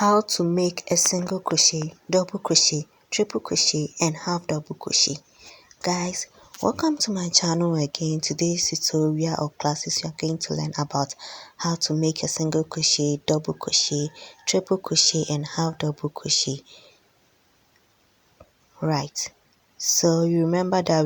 How to make a single crochet, double crochet, triple crochet and half double crochet. Guys, welcome to my channel again. Today's tutorial or classes you are going to learn about how to make a single crochet, double crochet, triple crochet and half double crochet. Right, so you remember that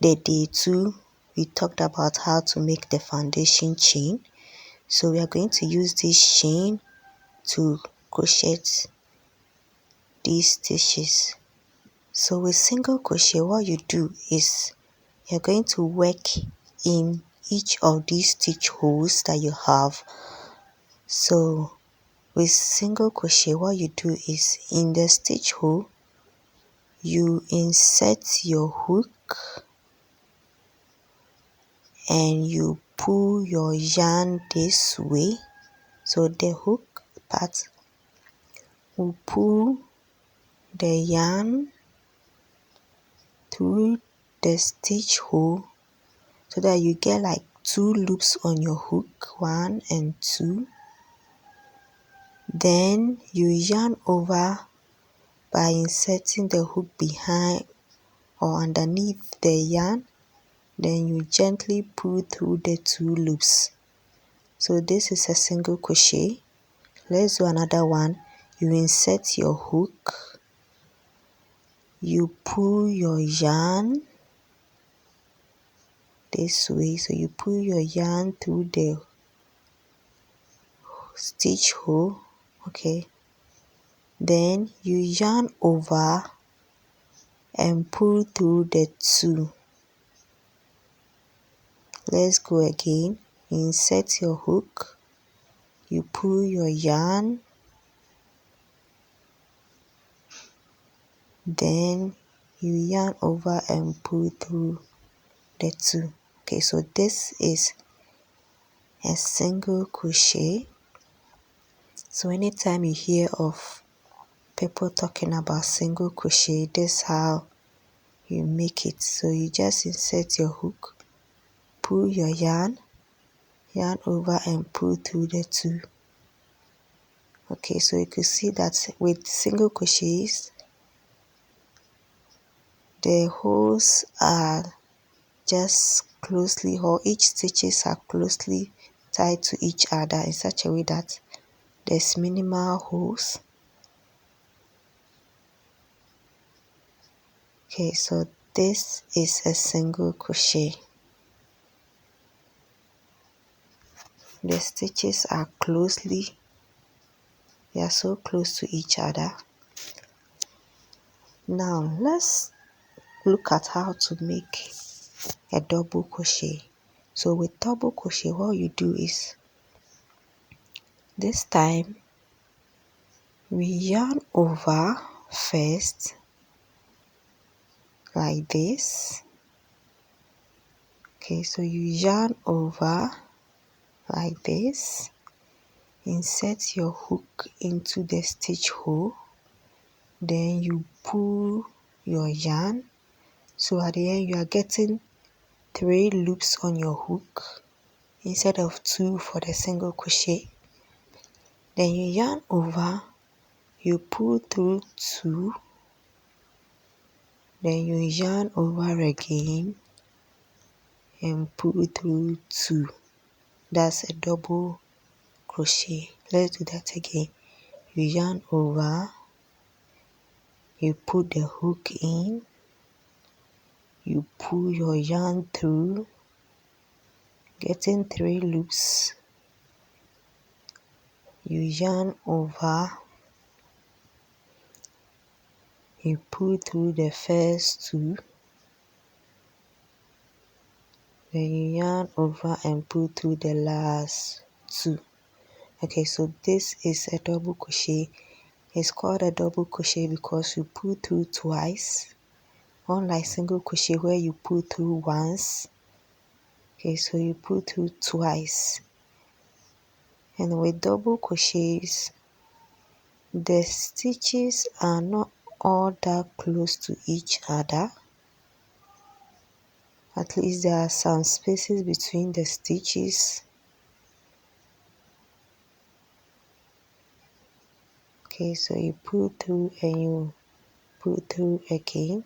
the day 2 we talked about how to make the foundation chain. So we are going to use this chain to crochet these stitches. So with single crochet, what you do is you're going to work in each of these stitch holes that you have. So with single crochet, what you do is in the stitch hole you insert your hook and you pull your yarn this way. So the hook part will pull the yarn through the stitch hole so that you get like 2 loops on your hook, 1 and 2. Then you yarn over by inserting the hook behind or underneath the yarn. Then you gently pull through the 2 loops. So this is a single crochet. Let's do another one. You insert your hook, you pull your yarn this way. So you pull your yarn through the stitch hole, okay, then you yarn over and pull through the 2. Let's go again. Insert your hook, you pull your yarn, then you yarn over and pull through the 2. Okay, so this is a single crochet. So anytime you hear of people talking about single crochet, this is how you make it. So you just insert your hook, pull your yarn over and pull through the 2. Okay, so you can see that with single crochets the holes are just closely, or each stitches are closely tied to each other in such a way that there's minimal holes. Okay, so this is a single crochet. The stitches are they are so close to each other. Now let's look at how to make a double crochet. So with double crochet, what you do is this time we yarn over first like this. Okay, so you yarn over like this, insert your hook into the stitch hole, then you pull your yarn. So at the end you are getting 3 loops on your hook instead of 2 for the single crochet. Then you yarn over, you pull through 2, then you yarn over again and pull through 2. That's a double crochet. Let's do that again. You yarn over, you put the hook in, you pull your yarn through, getting 3 loops, you yarn over, you pull through the first 2, then you yarn over and pull through the last 2. Okay, so this is a double crochet. It's called a double crochet because you pull through twice, unlike single crochet where you pull through once. Okay, so you pull through twice. And with double crochets, the stitches are not all that close to each other. At least there are some spaces between the stitches. Okay, so you pull through and you pull through again.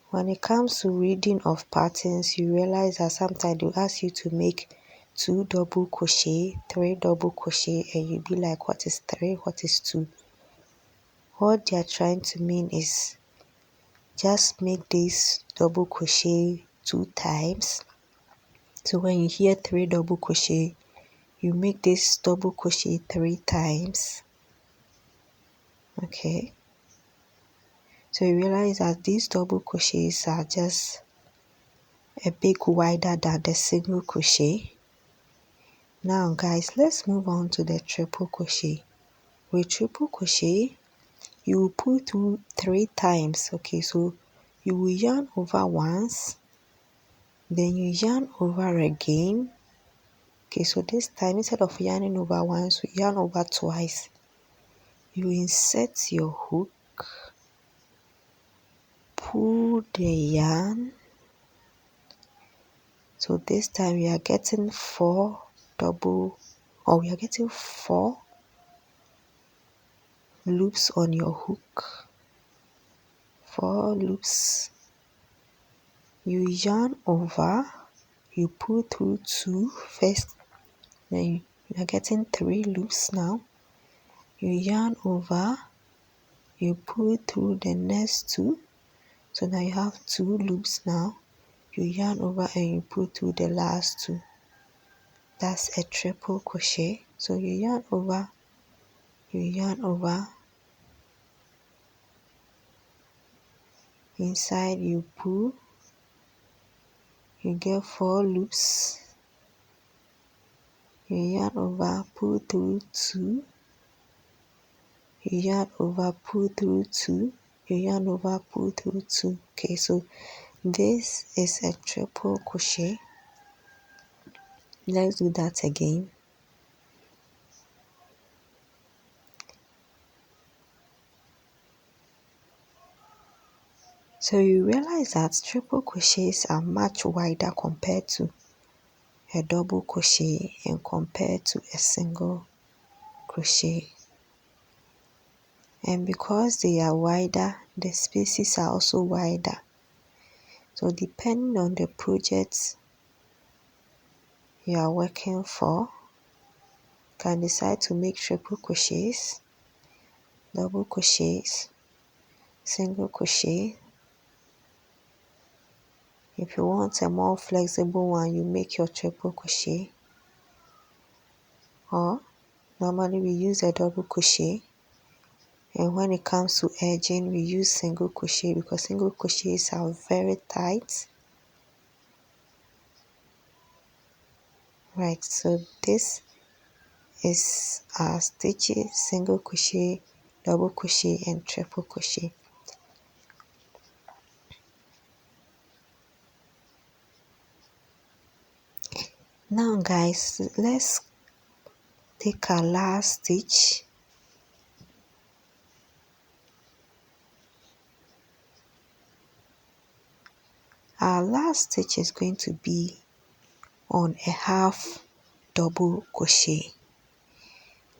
When it comes to reading of patterns, you realize that sometimes they ask you to make 2 double crochet, 3 double crochet, and you'll be like, what is 3, what is 2? What they are trying to mean is just make this double crochet 2 times. So when you hear 3 double crochet, you make this double crochet 3 times. Okay, so you realize that these double crochets are just a bit wider than the single crochet. Now guys, let's move on to the triple crochet. With triple crochet, you will pull through 3 times. Okay, so you will yarn over once, then you yarn over again. Okay, so this time instead of yarning over once, you yarn over twice. You insert your hook, pull the yarn. So this time we are getting 4 loops on your hook. 4 loops. You yarn over, you pull through 2 first, then you are getting 3 loops now. You yarn over, you pull through the next 2, so now you have 2 loops now. You yarn over and you pull through the last 2. That's a triple crochet. So you yarn over, inside you pull, you get 4 loops, you yarn over, pull through 2, you yarn over, pull through 2, you yarn over, pull through 2. Okay, so this is a triple crochet. Let's do that again. So you realize that triple crochets are much wider compared to a double crochet and compared to a single crochet. And because they are wider, the spaces are also wider. So depending on the project you are working for, you can decide to make triple crochets, double crochets, single crochet. If you want a more flexible one, you make your triple crochet. Or normally we use a double crochet. And when it comes to edging, we use single crochet because single crochets are very tight. Right, so this is our stitches: single crochet, double crochet, and triple crochet. Now guys, let's take our last stitch. Our last stitch is going to be on a half double crochet.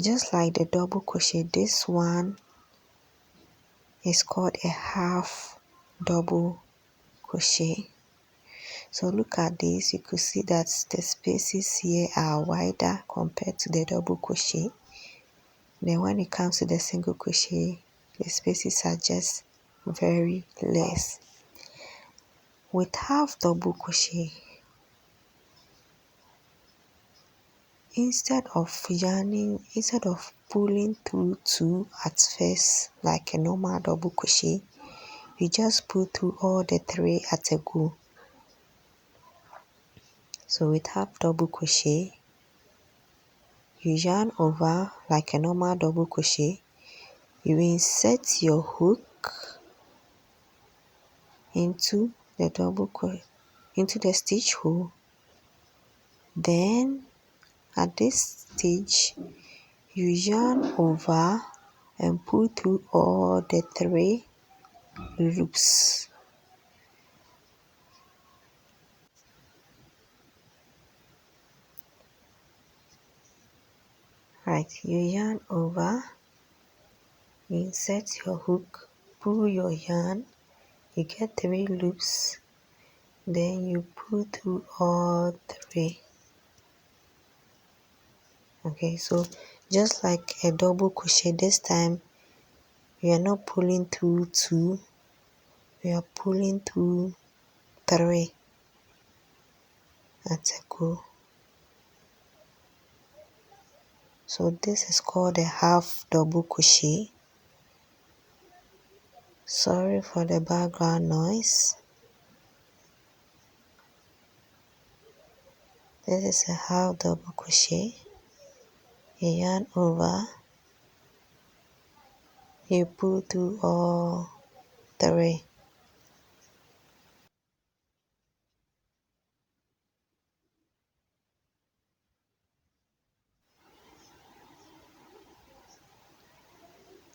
Just like the double crochet, this one is called a half double crochet. So look at this, you could see that the spaces here are wider compared to the double crochet. Then when it comes to the single crochet, the spaces are just very less. With half double crochet, instead of pulling through 2 at first like a normal double crochet, you just pull through all the 3 at a go. So with half double crochet, you yarn over like a normal double crochet, you insert your hook into the stitch hole. Then at this stage, you yarn over and pull through all the 3 loops. Right, you yarn over, you insert your hook, pull your yarn, you get 3 loops, then you pull through all 3. Okay, so just like a double crochet, this time we are not pulling through 2, we are pulling through 3 at a go. So this is called a half double crochet. Sorry for the background noise. This is a half double crochet. You yarn over, you pull through all 3.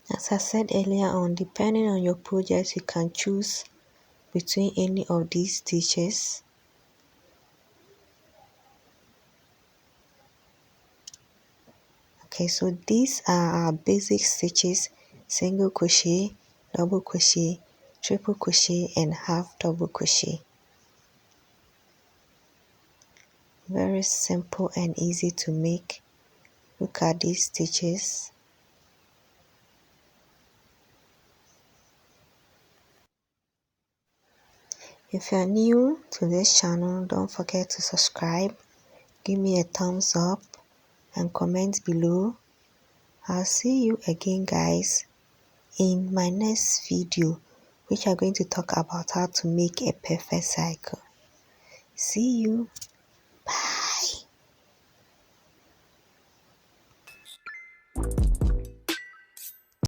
As I said earlier on, depending on your project, you can choose between any of these stitches. Okay, so these are our basic stitches: single crochet, double crochet, triple crochet, and half double crochet. Very simple and easy to make. Look at these stitches. If you are new to this channel, don't forget to subscribe, give me a thumbs up, and comment below. I'll see you again, guys, in my next video, which are going to talk about how to make a perfect cycle. See you.